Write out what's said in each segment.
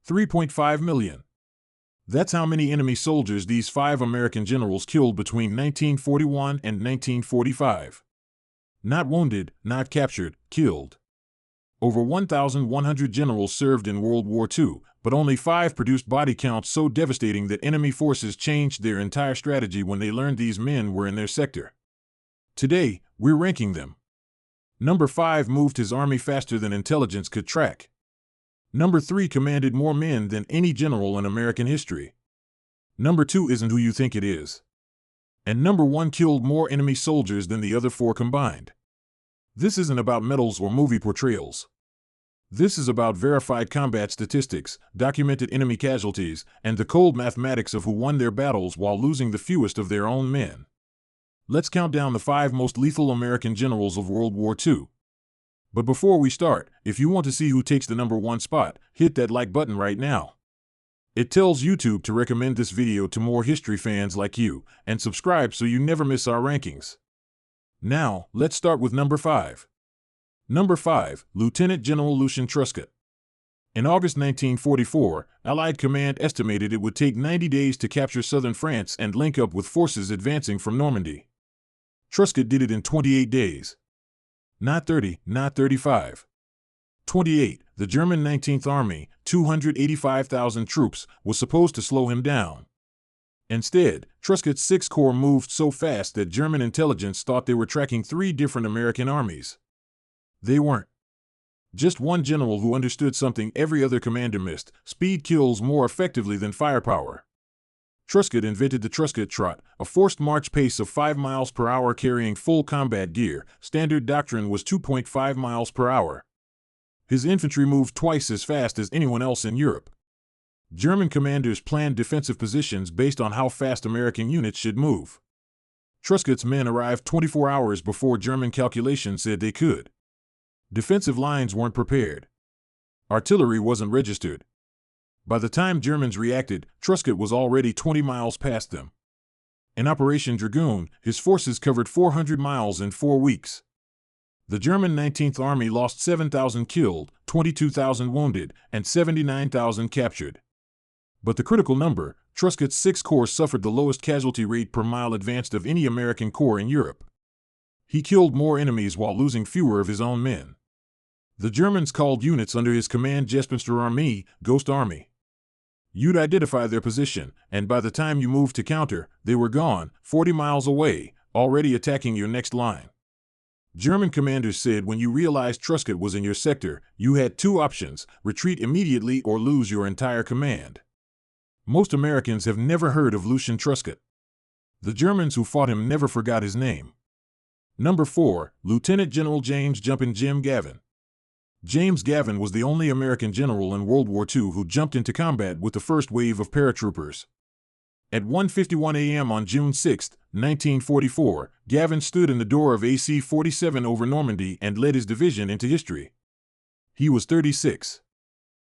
3.5 million. That's how many enemy soldiers these 5 American generals killed between 1941 and 1945. Not wounded, not captured, killed. Over 1,100 generals served in World War II, but only 5 produced body counts so devastating that enemy forces changed their entire strategy when they learned these men were in their sector. Today, we're ranking them. Number 5 moved his army faster than intelligence could track. Number 3 commanded more men than any general in American history. Number 2 isn't who you think it is. And number 1 killed more enemy soldiers than the other 4 combined. This isn't about medals or movie portrayals. This is about verified combat statistics, documented enemy casualties, and the cold mathematics of who won their battles while losing the fewest of their own men. Let's count down the 5 most lethal American generals of World War II. But before we start, if you want to see who takes the number 1 spot, hit that like button right now. It tells YouTube to recommend this video to more history fans like you, and subscribe so you never miss our rankings. Now, let's start with number 5. Number 5, Lieutenant General Lucian Truscott. In August 1944, Allied command estimated it would take 90 days to capture southern France and link up with forces advancing from Normandy. Truscott did it in 28 days. Not 30, not 35. 28, the German 19th Army, 285,000 troops, was supposed to slow him down. Instead, Truscott's 6th Corps moved so fast that German intelligence thought they were tracking 3 different American armies. They weren't. Just one general who understood something every other commander missed: speed kills more effectively than firepower. Truscott invented the Truscott Trot, a forced march pace of 5 miles per hour carrying full combat gear. Standard doctrine was 2.5 miles per hour. His infantry moved twice as fast as anyone else in Europe. German commanders planned defensive positions based on how fast American units should move. Truscott's men arrived 24 hours before German calculations said they could. Defensive lines weren't prepared. Artillery wasn't registered. By the time Germans reacted, Truscott was already 20 miles past them. In Operation Dragoon, his forces covered 400 miles in 4 weeks. The German 19th Army lost 7,000 killed, 22,000 wounded, and 79,000 captured. But the critical number, Truscott's 6th Corps suffered the lowest casualty rate per mile advanced of any American corps in Europe. He killed more enemies while losing fewer of his own men. The Germans called units under his command Gespensterarmee, Ghost Army. You'd identify their position, and by the time you moved to counter, they were gone, 40 miles away, already attacking your next line. German commanders said when you realized Truscott was in your sector, you had 2 options: retreat immediately or lose your entire command. Most Americans have never heard of Lucian Truscott. The Germans who fought him never forgot his name. Number 4, Lieutenant General James Jumpin' Jim Gavin. James Gavin was the only American general in World War II who jumped into combat with the first wave of paratroopers. At 1:51 a.m. on June 6, 1944, Gavin stood in the door of AC-47 over Normandy and led his division into history. He was 36.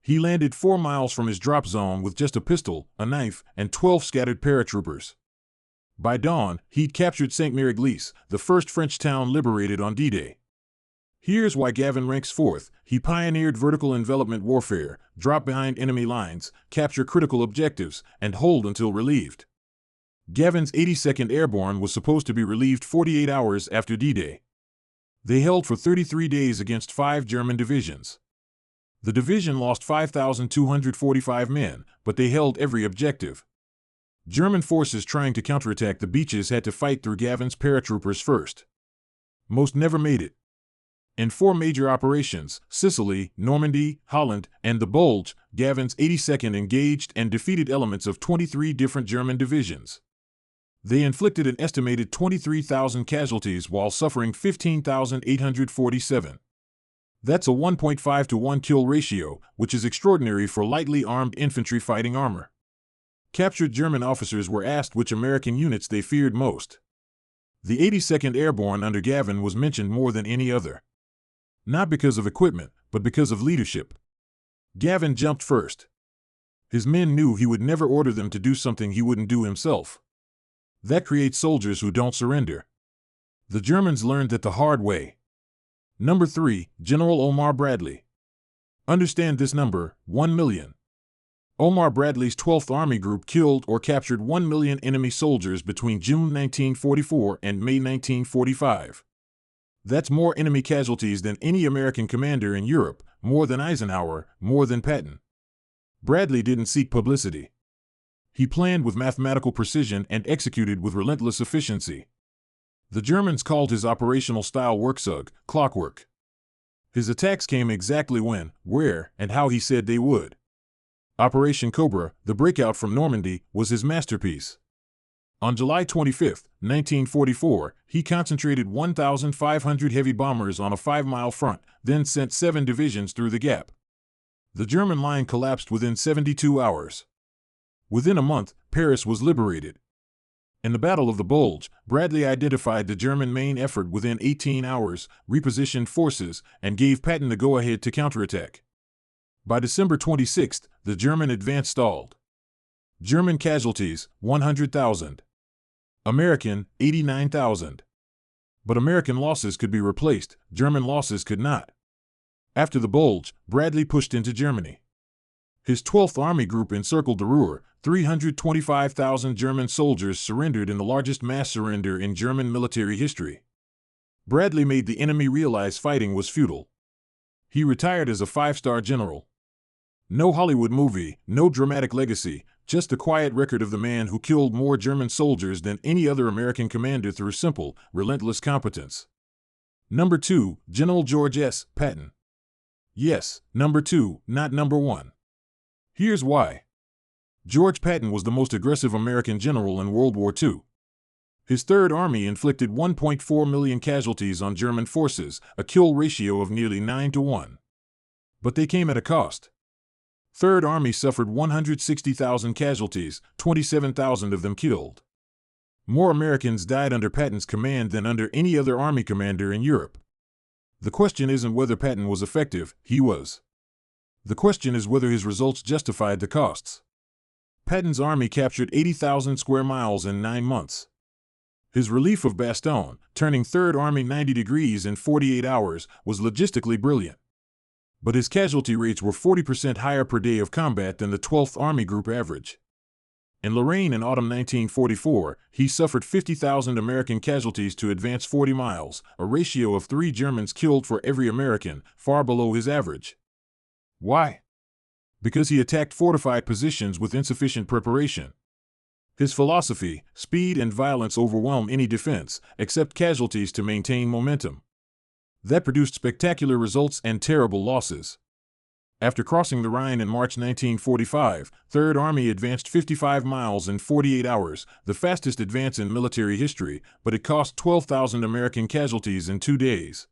He landed 4 miles from his drop zone with just a pistol, a knife, and 12 scattered paratroopers. By dawn, he'd captured Saint-Mary-Glisse, the first French town liberated on D-Day. Here's why Gavin ranks 4th. He pioneered vertical envelopment warfare, drop behind enemy lines, capture critical objectives, and hold until relieved. Gavin's 82nd Airborne was supposed to be relieved 48 hours after D-Day. They held for 33 days against 5 German divisions. The division lost 5,245 men, but they held every objective. German forces trying to counterattack the beaches had to fight through Gavin's paratroopers first. Most never made it. In 4 major operations, Sicily, Normandy, Holland, and the Bulge, Gavin's 82nd engaged and defeated elements of 23 different German divisions. They inflicted an estimated 23,000 casualties while suffering 15,847. That's a 1.5 to 1 kill ratio, which is extraordinary for lightly armed infantry fighting armor. Captured German officers were asked which American units they feared most. The 82nd Airborne under Gavin was mentioned more than any other. Not because of equipment, but because of leadership. Gavin jumped first. His men knew he would never order them to do something he wouldn't do himself. That creates soldiers who don't surrender. The Germans learned that the hard way. Number 3, General Omar Bradley. Understand this number, 1 million. Omar Bradley's 12th Army Group killed or captured 1 million enemy soldiers between June 1944 and May 1945. That's more enemy casualties than any American commander in Europe, more than Eisenhower, more than Patton. Bradley didn't seek publicity. He planned with mathematical precision and executed with relentless efficiency. The Germans called his operational style Werkzeug, clockwork. His attacks came exactly when, where, and how he said they would. Operation Cobra, the breakout from Normandy, was his masterpiece. On July 25, 1944, he concentrated 1,500 heavy bombers on a 5-mile front, then sent 7 divisions through the gap. The German line collapsed within 72 hours. Within a month, Paris was liberated. In the Battle of the Bulge, Bradley identified the German main effort within 18 hours, repositioned forces, and gave Patton the go-ahead to counterattack. By December 26, the German advance stalled. German casualties, 100,000. American, 89,000. But American losses could be replaced, German losses could not. After the Bulge, Bradley pushed into Germany. His 12th Army Group encircled the Ruhr. 325,000 German soldiers surrendered in the largest mass surrender in German military history. Bradley made the enemy realize fighting was futile. He retired as a 5-star general. No Hollywood movie, no dramatic legacy, just the quiet record of the man who killed more German soldiers than any other American commander through simple, relentless competence. Number 2, General George S. Patton. Yes, number 2, not number 1. Here's why. George Patton was the most aggressive American general in World War II. His Third Army inflicted 1.4 million casualties on German forces, a kill ratio of nearly 9-1. But they came at a cost. Third Army suffered 160,000 casualties, 27,000 of them killed. More Americans died under Patton's command than under any other army commander in Europe. The question isn't whether Patton was effective, he was. The question is whether his results justified the costs. Patton's army captured 80,000 square miles in 9 months. His relief of Bastogne, turning Third Army 90 degrees in 48 hours, was logistically brilliant. But his casualty rates were 40% higher per day of combat than the 12th Army Group average. In Lorraine in autumn 1944, he suffered 50,000 American casualties to advance 40 miles, a ratio of 3 Germans killed for every American, far below his average. Why? Because he attacked fortified positions with insufficient preparation. His philosophy, speed and violence overwhelm any defense, except casualties to maintain momentum. That produced spectacular results and terrible losses. After crossing the Rhine in March 1945, Third Army advanced 55 miles in 48 hours, the fastest advance in military history, but it cost 12,000 American casualties in 2 days.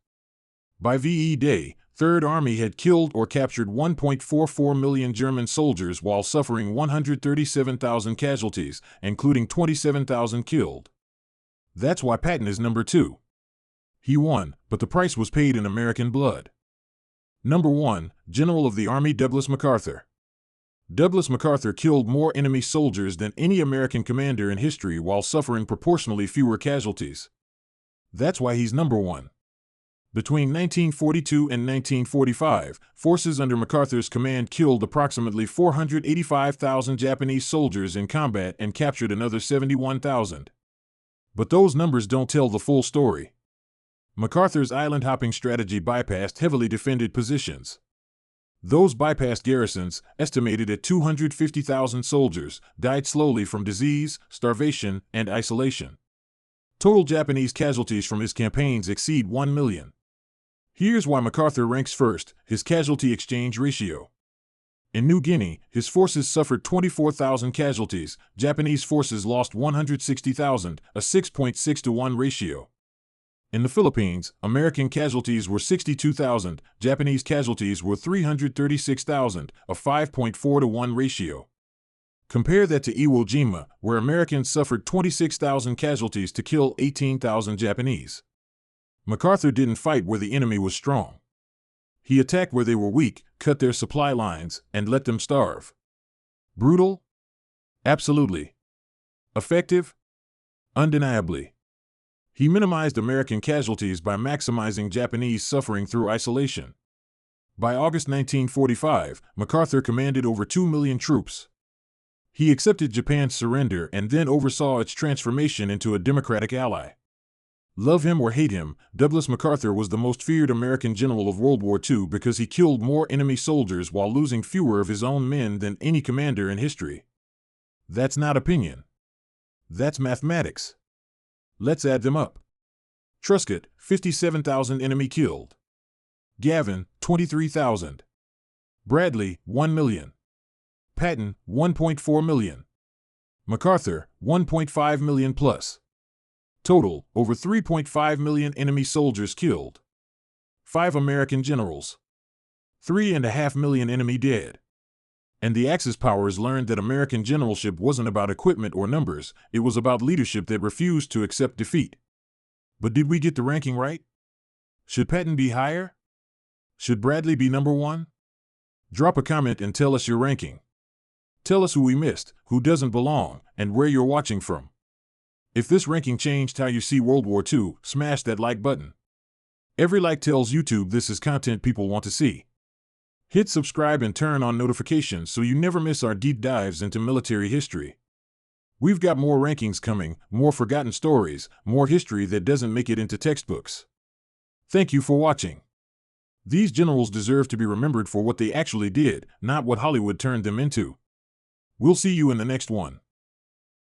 By VE Day, Third Army had killed or captured 1.44 million German soldiers while suffering 137,000 casualties, including 27,000 killed. That's why Patton is number 2. He won, but the price was paid in American blood. Number 1, General of the Army Douglas MacArthur. Douglas MacArthur killed more enemy soldiers than any American commander in history while suffering proportionally fewer casualties. That's why he's number 1. Between 1942 and 1945, forces under MacArthur's command killed approximately 485,000 Japanese soldiers in combat and captured another 71,000. But those numbers don't tell the full story. MacArthur's island-hopping strategy bypassed heavily defended positions. Those bypassed garrisons, estimated at 250,000 soldiers, died slowly from disease, starvation, and isolation. Total Japanese casualties from his campaigns exceed 1 million. Here's why MacArthur ranks first: his casualty exchange ratio. In New Guinea, his forces suffered 24,000 casualties, Japanese forces lost 160,000, a 6.6-to-1 ratio. In the Philippines, American casualties were 62,000, Japanese casualties were 336,000, a 5.4-to-1 ratio. Compare that to Iwo Jima, where Americans suffered 26,000 casualties to kill 18,000 Japanese. MacArthur didn't fight where the enemy was strong. He attacked where they were weak, cut their supply lines, and let them starve. Brutal? Absolutely. Effective? Undeniably. He minimized American casualties by maximizing Japanese suffering through isolation. By August 1945, MacArthur commanded over 2 million troops. He accepted Japan's surrender and then oversaw its transformation into a democratic ally. Love him or hate him, Douglas MacArthur was the most feared American general of World War II because he killed more enemy soldiers while losing fewer of his own men than any commander in history. That's not opinion. That's mathematics. Let's add them up. Truscott, 57,000 enemy killed. Gavin, 23,000. Bradley, 1 million. Patton, 1.4 million. MacArthur, 1.5 million plus. Total, over 3.5 million enemy soldiers killed. 5 American generals. 3.5 million enemy dead. And the Axis powers learned that American generalship wasn't about equipment or numbers, it was about leadership that refused to accept defeat. But did we get the ranking right? Should Patton be higher? Should Bradley be number 1? Drop a comment and tell us your ranking. Tell us who we missed, who doesn't belong, and where you're watching from. If this ranking changed how you see World War II, smash that like button. Every like tells YouTube this is content people want to see. Hit subscribe and turn on notifications so you never miss our deep dives into military history. We've got more rankings coming, more forgotten stories, more history that doesn't make it into textbooks. Thank you for watching. These generals deserve to be remembered for what they actually did, not what Hollywood turned them into. We'll see you in the next one.